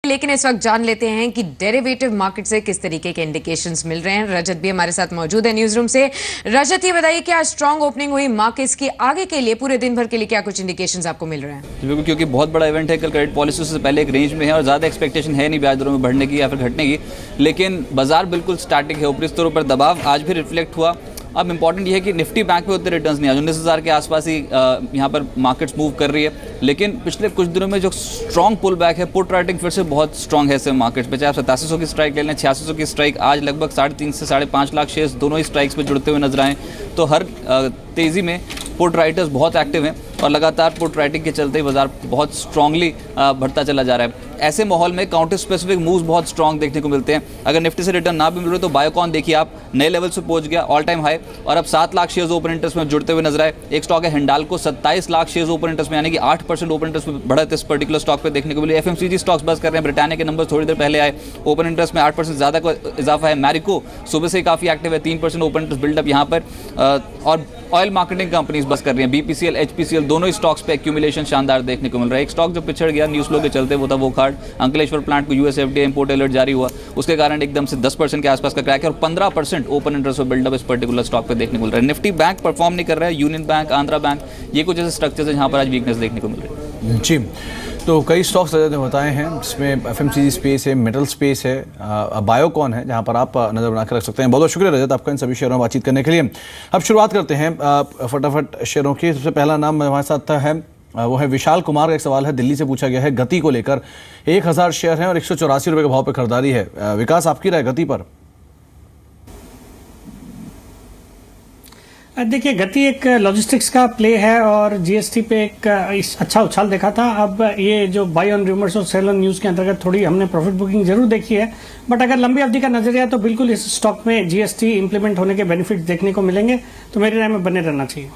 लेकिन इस वक्त जान लेते हैं कि डेरिवेटिव मार्केट से किस तरीके के इंडिकेशंस मिल रहे हैं। रजत भी हमारे साथ मौजूद है न्यूज रूम से। रजत, ये बताइए कि आज स्ट्रांग ओपनिंग हुई मार्केट्स की, आगे के लिए पूरे दिन भर के लिए क्या कुछ इंडिकेशंस आपको मिल रहे हैं? बिल्कुल, क्योंकि बहुत बड़ा इवेंट है कल, क्रेडिट पॉलिसी से पहले एक रेंज में है और ज़्यादा एक्सपेक्टेशन है नहीं ब्याज दरों में बढ़ने की या फिर घटने की, लेकिन बाजार बिल्कुल स्टैटिक है। ऊपरी स्तरों पर दबाव आज भी रिफ्लेक्ट हुआ। अब इंपॉर्टेंट ये है कि निफ्टी बैंक में उतने रिटर्न्स नहीं आए, 19,000 के आसपास ही यहाँ पर मार्केट्स मूव कर रही है। लेकिन पिछले कुछ दिनों में जो स्ट्रॉन्ग पुल बैक है, पुट राइटिंग फिर से बहुत स्ट्रॉन्ग है इस मार्केट्स पे। चाहे आप 8700 की स्ट्राइक ले लें, 8600 की स्ट्राइक, आज लगभग 3.5 से 5.5 लाख शेयर्स दोनों ही स्ट्राइक्स पे जुड़ते हुए नजर आए। तो हर तेज़ी में पुट राइटर्स बहुत एक्टिव हैं और लगातार पुट राइटिंग के चलते बाजार बहुत स्ट्रांगली बढ़ता चला जा रहा है। ऐसे माहौल में काउंटर स्पेसिफिक मूव्स बहुत स्ट्रांग देखने को मिलते हैं। अगर निफ्टी से रिटर्न ना भी मिल रहे तो बायोकॉन देखिए आप, नए लेवल से पहुंच गया, ऑल टाइम हाई, और अब 7 लाख शेयर्स ओपन इंटरेस्ट में जुड़ते हुए नजर आए। एक स्टॉक है Hindalco, 27 lakh shares open interest में, यानी कि 8% ओपन इंटरेस्ट में बढ़त इस पर्टिकुलर स्टॉक पे देखने को मिली। एफएमसीजी स्टॉक्स बस कर रहे हैं, ब्रिटानिया के नंबर थोड़ी देर पहले आए, ओपन इंटरेस्ट में 8% ज़्यादा का इजाफा है। मैरिको सुबह से काफ़ी एक्टिव है, 3% ओपन इंटरेस्ट बिल्डअप यहाँ पर। और ऑयल मार्केटिंग कंपनीज बस कर रही हैं, बीपीसीएल, एचपीसीएल, दोनों स्टॉक्स पे एक्यूमुलेशन शानदार देखने को मिल रहा है। एक स्टॉक जो पिछड़ गया न्यूज़ फ्लो के चलते वो था वोकहार्ड। अंकलेश्वर प्लांट को यूएसएफडीए इंपोर्ट अलर्ट जारी हुआ, उसके कारण एकदम से 10% के आसपास का क्रैक है और 15% ओपन इंटरेस्ट में बिल्डअप इस पर्टिकुलर स्टॉक पे देखने को मिल रहा है। निफ्टी बैंक परफॉर्म नहीं कर रहा है, यूनियन बैंक, आंध्रा बैंक, ये कुछ ऐसे स्ट्रक्चर्स है जहाँ पर आज वीकनेस देखने को मिल रही है। जी, तो कई स्टॉक्स रजत ने बताए हैं, जिसमें एफएमसीजी स्पेस है, मेटल स्पेस है, बायोकॉन है, जहां पर आप नज़र बना कर रख सकते हैं। बहुत बहुत शुक्रिया रजत आपका इन सभी शेयरों में बातचीत करने के लिए। अब शुरुआत करते हैं फटाफट शेयरों की। सबसे पहला नाम हमारे साथ है, वो है विशाल कुमार का। एक सवाल है, दिल्ली से पूछा गया है गति को लेकर। 1000 शेयर हैं और 184 रुपये के भाव पर खरीदारी है। विकास, आपकी राय गति पर? देखिए, गति एक लॉजिस्टिक्स का प्ले है और जीएसटी पे एक अच्छा उछाल देखा था। अब ये जो बाय ऑन रूमर्स और सेल ऑन न्यूज़ के अंतर्गत थोड़ी हमने प्रॉफिट बुकिंग जरूर देखी है, बट अगर लंबी अवधि का नजरिया तो बिल्कुल इस स्टॉक में जीएसटी इंप्लीमेंट होने के बेनिफिट देखने को मिलेंगे, तो मेरी राय में बने रहना चाहिए।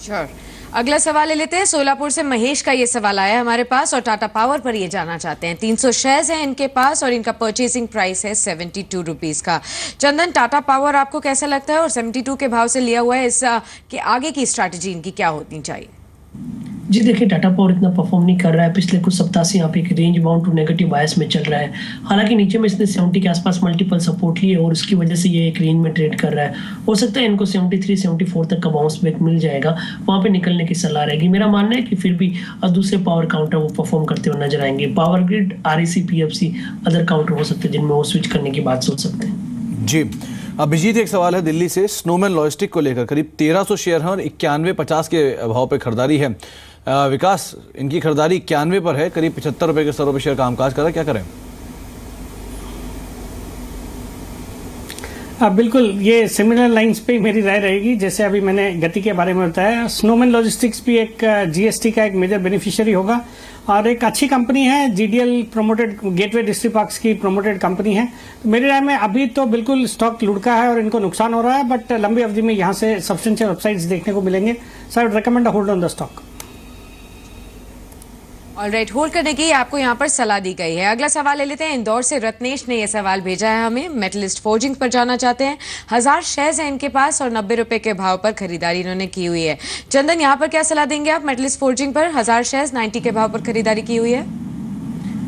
श्योर। अगला सवाल ले लेते हैं। सोलापुर से महेश का ये सवाल आया हमारे पास और टाटा पावर पर ये जानना चाहते हैं। 300 शेयर्स हैं इनके पास और इनका परचेसिंग प्राइस है 72 रुपीज का। चंदन, टाटा पावर आपको कैसा लगता है और 72 के भाव से लिया हुआ है, इस के आगे की स्ट्रैटेजी इनकी क्या होनी चाहिए? जी देखिए, टाटा पावर इतना परफॉर्म नहीं कर रहा है। पिछले कुछ सप्ताह से यहाँ पे एक रेंज बाउंड टू नेगेटिव बायस में चल रहा है। हालांकि नीचे में इसने 70 के आसपास मल्टीपल सपोर्ट लिए और उसकी वजह से ये एक रेंज में ट्रेड कर रहा है। हो सकता है इनको 73-74 तक का बाउंस बैक मिल जाएगा, वहाँ पे निकलने की सलाह रहेगी। मेरा मानना है कि फिर भी दूसरे पावर काउंटर वो परफॉर्म करते हुए नजर आएंगे। Power grid, REC, PFC other counter हो सकते हैं जिनमें वो स्विच करने की बात सोच सकते हैं। जी, अभिजीत एक सवाल है दिल्ली से, स्नोमैन लॉजिस्टिक को लेकर। करीब 1300 शेयर हैं और 91.50 के भाव पे खरीदारी है। विकास, इनकी खरीदारी 91 पर है, करीब 75 रुपए के स्तरों पर शेयर कामकाज कर रहा है, क्या करें? बिल्कुल, ये सिमिलर लाइंस पे मेरी राय रहेगी जैसे अभी मैंने गति के बारे में बताया। स्नोमैन लॉजिस्टिक्स भी एक जीएसटी का एक मेजर बेनिफिशियरी होगा और एक अच्छी कंपनी है। जीडीएल प्रोमोटेड, गेटवे डिस्ट्रीपार्क्स की प्रोमोटेड कंपनी है। तो मेरी राय में अभी तो बिल्कुल स्टॉक लुढ़का है और इनको नुकसान हो रहा है, बट लंबी अवधि में यहाँ से सब्सटेंशियल अपसाइड्स देखने को मिलेंगे। So I would recommend a hold on the stock. Alright, hold करने की आपको यहाँ पर सलाह दी गई है। अगला सवाल ले लेते हैं। इंदौर से रत्नेश ने यह सवाल भेजा है हमें, मेटलिस्ट फोर्जिंग पर जाना चाहते हैं। 1000 शेयर्स हैं इनके पास और 90 रुपए के भाव पर खरीदारी इन्होंने की हुई है। चंदन, यहाँ पर क्या सलाह देंगे आप? मेटलिस्ट फोर्जिंग पर 1000 शेयर्स 90 के भाव पर खरीदारी की हुई है।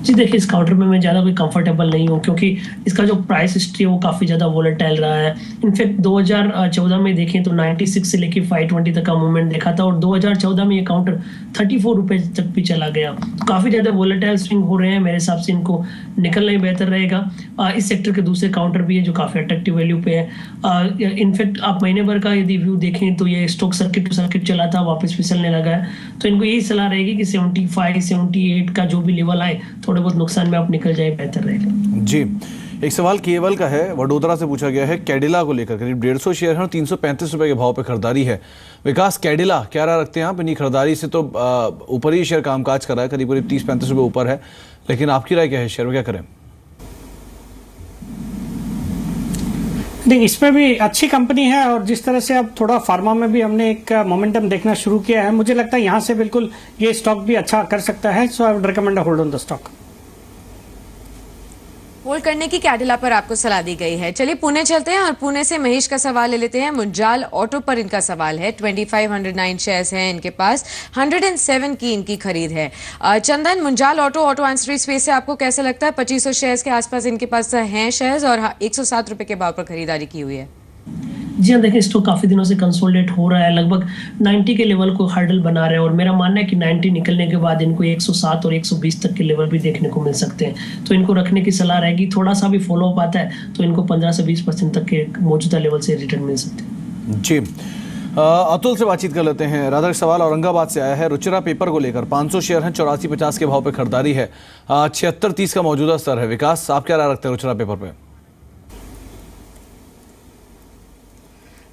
जी देखिए, इस काउंटर में मैं ज़्यादा कोई कंफर्टेबल नहीं हूँ क्योंकि इसका जो प्राइस हिस्ट्री है वो काफ़ी ज़्यादा वोलेटाइल रहा है। इनफैक्ट 2014 में देखें तो 96 से लेके 520 तक का मूवमेंट देखा था और 2014 में ये काउंटर 34 रुपये तक भी चला गया। तो काफ़ी ज़्यादा वोलेटाइल स्विंग हो रहे हैं। मेरे हिसाब से इनको निकलना ही बेहतर रहेगा। इस सेक्टर के दूसरे काउंटर भी है जो काफ़ी अट्रैक्टिव वैल्यू पे है। इनफैक्ट आप महीने भर का यदि व्यू देखें तो ये स्टॉक सर्किट टू सर्किट चला था, वापस फिसलने लगा है। तो इनको यही सलाह रहेगी कि 75-78 का जो भी लेवल आए, थोड़े बहुत नुकसान में आप निकल जाए, बेहतर रहेगा। जी, एक सवाल केवल का है, वडोदरा से पूछा गया है। कैडिला को लेकर करीब 150 शेयर हैं और 335 रुपए के भाव पे खरीदारी है। विकास, कैडिला क्या राय रखते हैं आप? इन्हीं खरीदारी से तो ऊपर ही शेयर कामकाज कर रहा है, करीब 30-35 रुपए ऊपर है, लेकिन आपकी राय क्या है, शेयर में क्या करें? नहीं, इसमें भी अच्छी कंपनी है और जिस तरह से अब थोड़ा फार्मा में भी हमने एक मोमेंटम देखना शुरू किया है, मुझे लगता है यहाँ से बिल्कुल ये स्टॉक भी अच्छा कर सकता है। So I would recommend a hold on the stock. Hold करने की कैडिला पर आपको सलाह दी गई है। चलिए पुणे चलते हैं और पुणे से महेश का सवाल ले लेते हैं। मुंजाल ऑटो पर इनका सवाल है। 2509 शेयर्स हैं इनके पास, 107 की इनकी खरीद है। चंदन, मुंजाल ऑटो आंसरी स्पेस से आपको कैसा लगता है? 2500 शेयर्स के आसपास इनके पास हैं शेयर्स और 107 रुपए के भाव पर खरीदारी की हुई है। जी हाँ, देखिए स्टॉक काफी दिनों से कंसोलिडेट हो रहा है, लगभग 90 के लेवल को हर्डल बना रहे हैं और मेरा मानना है कि 90 निकलने के बाद इनको 107 और 120 तक के लेवल भी देखने को मिल सकते हैं। तो इनको रखने की सलाह रहेगी। थोड़ा सा भी फॉलो अप आता है तो इनको 15 से 20% तक के मौजूदा लेवल से रिटर्न मिल सकते हैं। जी, अतुल से बातचीत कर लेते हैं। राधा, सवाल औरंगाबाद से आया है। रुचिरा पेपर को लेकर 500 शेयर हैं, 84.50 के भाव पे खरीदारी है, 76.30 का मौजूदा स्तर है। विकास, आप क्या राय रखते हैं रुचिरा पेपर पे?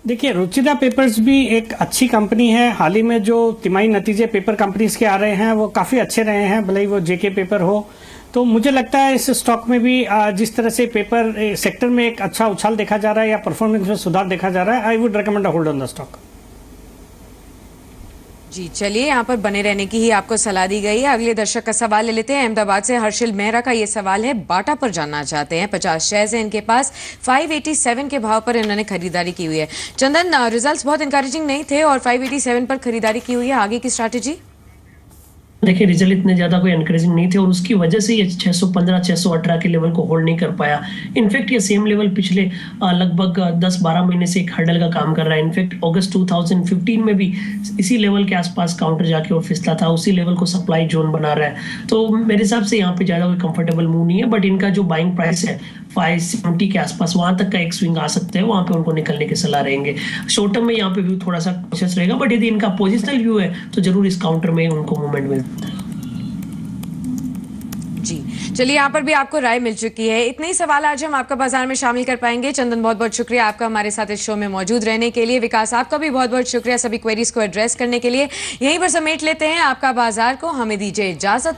देखिए, रुचिरा पेपर्स भी एक अच्छी कंपनी है। हाल ही में जो तिमाही नतीजे पेपर कंपनीज के आ रहे हैं वो काफ़ी अच्छे रहे हैं, भले ही वो जेके पेपर हो। तो मुझे लगता है इस स्टॉक में भी जिस तरह से पेपर सेक्टर में एक अच्छा उछाल देखा जा रहा है या परफॉर्मेंस में सुधार देखा जा रहा है, I would recommend a hold on the stock. जी चलिए, यहाँ पर बने रहने की ही आपको सलाह दी गई है। अगले दर्शक का सवाल ले लेते हैं। अहमदाबाद से हर्षिल मेहरा का ये सवाल है। बाटा पर जानना चाहते हैं। 50 शेयर्स हैं इनके पास, 587 के भाव पर इन्होंने खरीदारी की हुई है। चंदन, रिजल्ट्स बहुत इंकरेजिंग नहीं थे और 587 पर खरीदारी की हुई है, आगे की स्ट्रैटेजी? देखिए, रिजल्ट इतने ज्यादा कोई एनकरेजिंग नहीं थे और उसकी वजह से ये 615 618 के लेवल को होल्ड नहीं कर पाया। इनफैक्ट ये सेम लेवल पिछले लगभग 10-12 महीने से एक हर्डल का काम कर रहा है। इनफैक्ट अगस्त 2015 में भी इसी लेवल के आसपास काउंटर जाके और फिसला था, उसी लेवल को सप्लाई जोन बना रहा है। तो मेरे हिसाब से यहाँ पे ज्यादा कोई कंफर्टेबल मूव नहीं है, बट इनका जो बाइंग प्राइस है 570 के आसपास, वहां तक का एक स्विंग आ सकते हैं, वहां पे उनको निकलने की सलाह रहेंगे। शॉर्ट टर्म में यहाँ पे व्यू थोड़ा सा कॉशियस रहेगा, बट यदि इनका पोजिशनल व्यू है तो जरूर इस काउंटर में उनको मूवमेंट मिलता है। जी चलिए, यहाँ पर भी आपको राय मिल चुकी है। इतने ही सवाल आज हम आपका बाजार में शामिल कर पाएंगे। चंदन, बहुत बहुत शुक्रिया आपका हमारे साथ इस शो में मौजूद रहने के लिए। विकास, आपका भी बहुत बहुत शुक्रिया सभी क्वेरीज को एड्रेस करने के लिए। यहीं पर समेट लेते हैं आपका बाजार को। हमें दीजिए इजाजत।